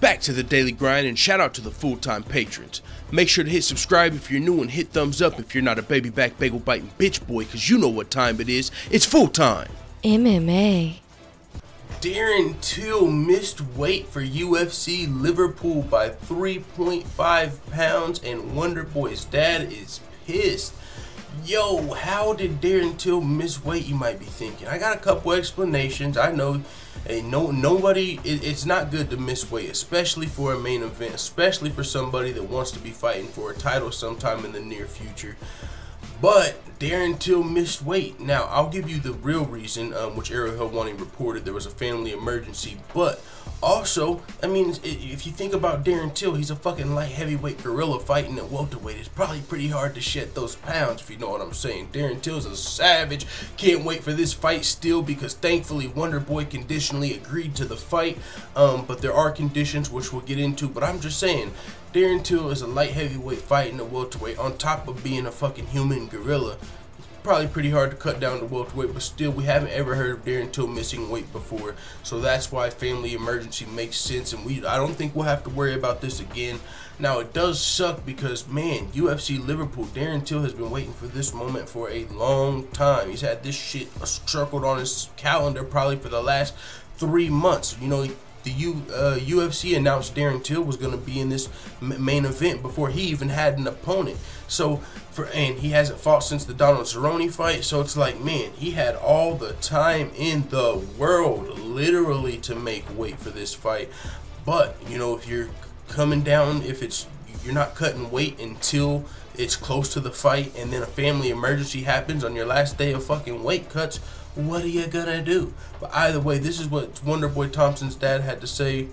Back to the daily grind, and shout out to the full-time patrons. Make sure to hit subscribe if you're new and hit thumbs up if you're not a baby back bagel biting bitch boy, cause you know what time it is. It's full time. MMA. Darren Till missed weight for UFC Liverpool by 3.5 pounds, and Wonderboy's dad is pissed. Yo, how did Darren Till miss weight, you might be thinking? I got a couple explanations. I know it's not good to miss weight, especially for a main event, especially for somebody that wants to be fighting for a title sometime in the near future. But Darren Till missed weight. Now, I'll give you the real reason, which Ariel Helwani reported. There was a family emergency. But also, I mean, if you think about Darren Till, he's a fucking light heavyweight gorilla fighting at welterweight. It's probably pretty hard to shed those pounds, if you know what I'm saying. Darren Till's a savage. Can't wait for this fight still, because thankfully Wonderboy conditionally agreed to the fight. But there are conditions which we'll get into. But I'm just saying, Darren Till is a light heavyweight fighting at welterweight, on top of being a fucking human gorilla. It's probably pretty hard to cut down to welterweight, but still, we haven't ever heard of Darren Till missing weight before. So that's why family emergency makes sense, and I don't think we'll have to worry about this again. Now, it does suck because, man, UFC Liverpool, Darren Till has been waiting for this moment for a long time. He's had this shit circled on his calendar probably for the last 3 months. You know, the UFC announced Darren Till was going to be in this main event before he even had an opponent. So, and he hasn't fought since the Donald Cerrone fight. So it's like, man, he had all the time in the world, literally, to make weight for this fight. But, you know, if you're coming down, you're not cutting weight until it's close to the fight, and then a family emergency happens on your last day of fucking weight cuts, what are you gonna do? But either way, this is what Wonderboy Thompson's dad had to say,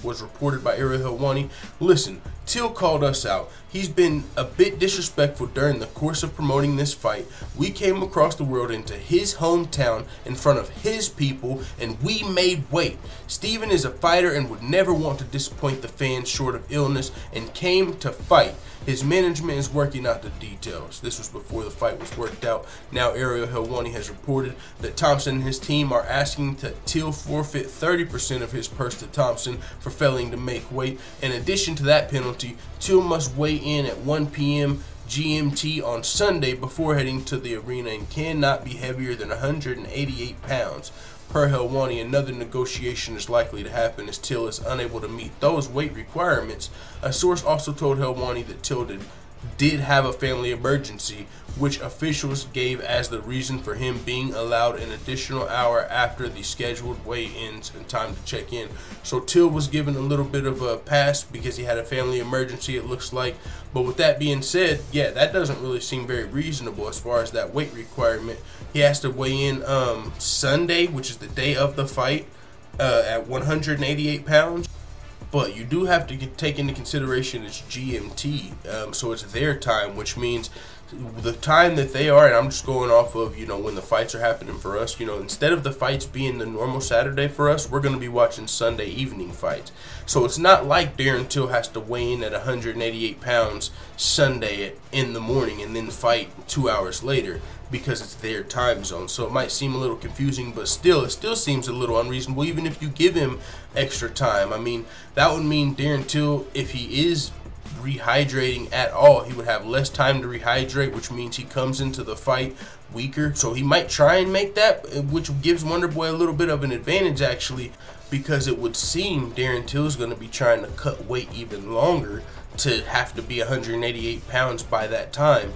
was reported by Ariel Helwani. Listen, Till called us out. He's been a bit disrespectful during the course of promoting this fight. We came across the world into his hometown in front of his people, and we made weight. Steven is a fighter and would never want to disappoint the fans short of illness, and came to fight. His management is working out the details. This was before the fight was worked out. Now Ariel Helwani has reported that Thompson and his team are asking that Till forfeit 30% of his purse to Thompson for failing to make weight. In addition to that penalty, Till must weigh in at 1 p.m. GMT on Sunday before heading to the arena, and cannot be heavier than 188 pounds. Per Helwani, another negotiation is likely to happen as Till is unable to meet those weight requirements. A source also told Helwani that Till did have a family emergency, which officials gave as the reason for him being allowed an additional hour after the scheduled weigh-ins and time to check in. So Till was given a little bit of a pass because he had a family emergency, it looks like. But with that being said, yeah, that doesn't really seem very reasonable as far as that weight requirement. He has to weigh in Sunday, which is the day of the fight, at 188 pounds. But you do have to take into consideration it's GMT, so it's their time, which means the time that they are, and I'm just going off of, you know, when the fights are happening for us, you know, instead of the fights being the normal Saturday for us, we're going to be watching Sunday evening fights. So it's not like Darren Till has to weigh in at 188 pounds Sunday in the morning and then fight 2 hours later, because it's their time zone. So it might seem a little confusing, but still, it still seems a little unreasonable, even if you give him extra time. I mean, that would mean Darren Till, if he is rehydrating at all, he would have less time to rehydrate, which means he comes into the fight weaker. So he might try and make that, which gives Wonderboy a little bit of an advantage, actually, because it would seem Darren Till is going to be trying to cut weight even longer to have to be 188 pounds by that time.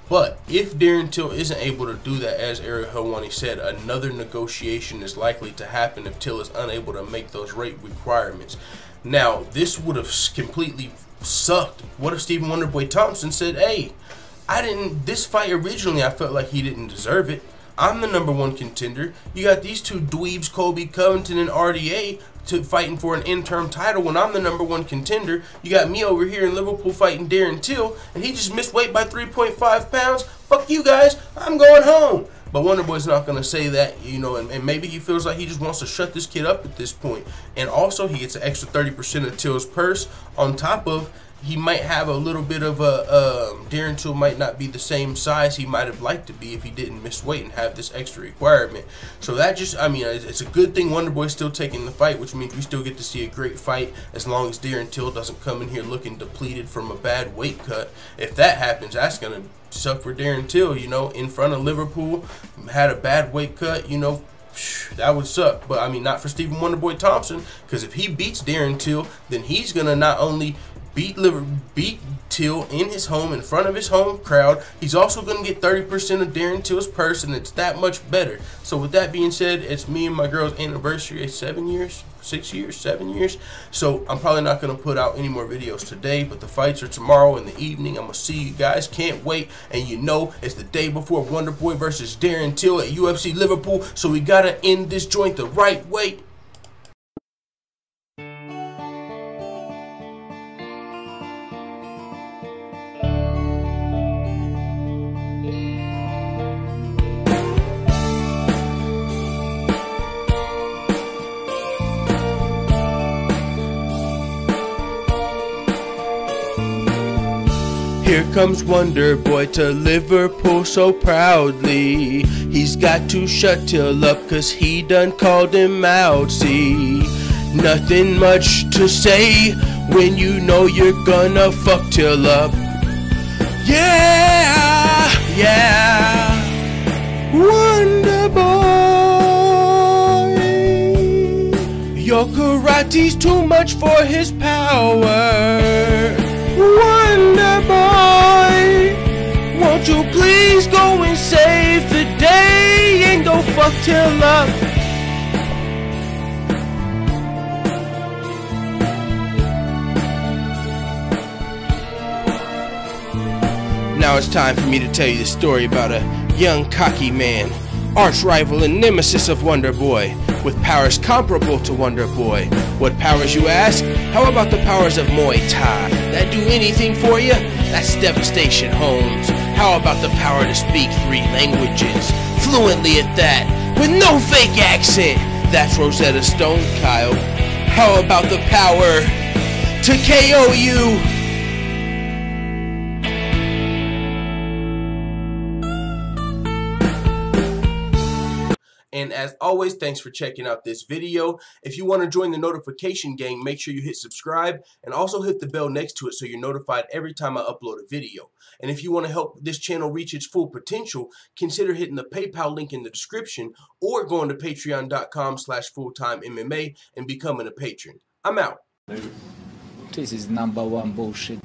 But if Darren Till isn't able to do that, as Ariel Helwani said, another negotiation is likely to happen if Till is unable to make those weight requirements. Now, this would have completely sucked. What if Stephen Wonderboy Thompson said, hey, this fight originally, I felt like he didn't deserve it. I'm the #1 contender. You got these two dweebs, Colby Covington and RDA, fighting for an interim title when I'm the #1 contender. You got me over here in Liverpool fighting Darren Till, and he just missed weight by 3.5 pounds. Fuck you guys, I'm going home. But Wonderboy's not going to say that, you know, and maybe he feels like he just wants to shut this kid up at this point. And also, he gets an extra 30% of Till's purse on top of he might have a little bit of a Darren Till might not be the same size he might have liked to be if he didn't miss weight and have this extra requirement. So that just, I mean, it's a good thing Wonderboy's still taking the fight, which means we still get to see a great fight as long as Darren Till doesn't come in here looking depleted from a bad weight cut. If that happens, that's gonna suck for Darren Till, you know, in front of Liverpool, had a bad weight cut, you know. That would suck, but I mean, not for Stephen Wonderboy Thompson, because if he beats Darren Till, then he's gonna not only beat Till in his home, in front of his home crowd, he's also gonna get 30% of Darren Till's purse, and it's that much better. So with that being said, it's me and my girl's anniversary. It's 7 years, 6 years, 7 years. So I'm probably not gonna put out any more videos today, but the fights are tomorrow in the evening. I'm gonna see you guys. Can't wait. And you know, it's the day before Wonderboy versus Darren Till at UFC Liverpool. So we gotta end this joint the right way. Here comes Wonderboy to Liverpool so proudly. He's got to shut Till up cause he done called him out. See, nothing much to say when you know you're gonna fuck Till up. Yeah, yeah, Wonderboy, your karate's too much for his power. Wonderboy, won't you please go and save the day and go fuck Till up? Now it's time for me to tell you the story about a young cocky man, arch rival and nemesis of Wonderboy, with powers comparable to Wonderboy. What powers, you ask? How about the powers of Muay Thai? That do anything for you? That's devastation, Holmes. How about the power to speak 3 languages, fluently at that, with no fake accent? That's Rosetta Stone, Kyle. How about the power to KO you? And as always, thanks for checking out this video. If you want to join the notification gang, make sure you hit subscribe and also hit the bell next to it so you're notified every time I upload a video. And if you want to help this channel reach its full potential, consider hitting the PayPal link in the description or going to patreon.com/fulltimemma and becoming a patron. I'm out. This is #1 bullshit.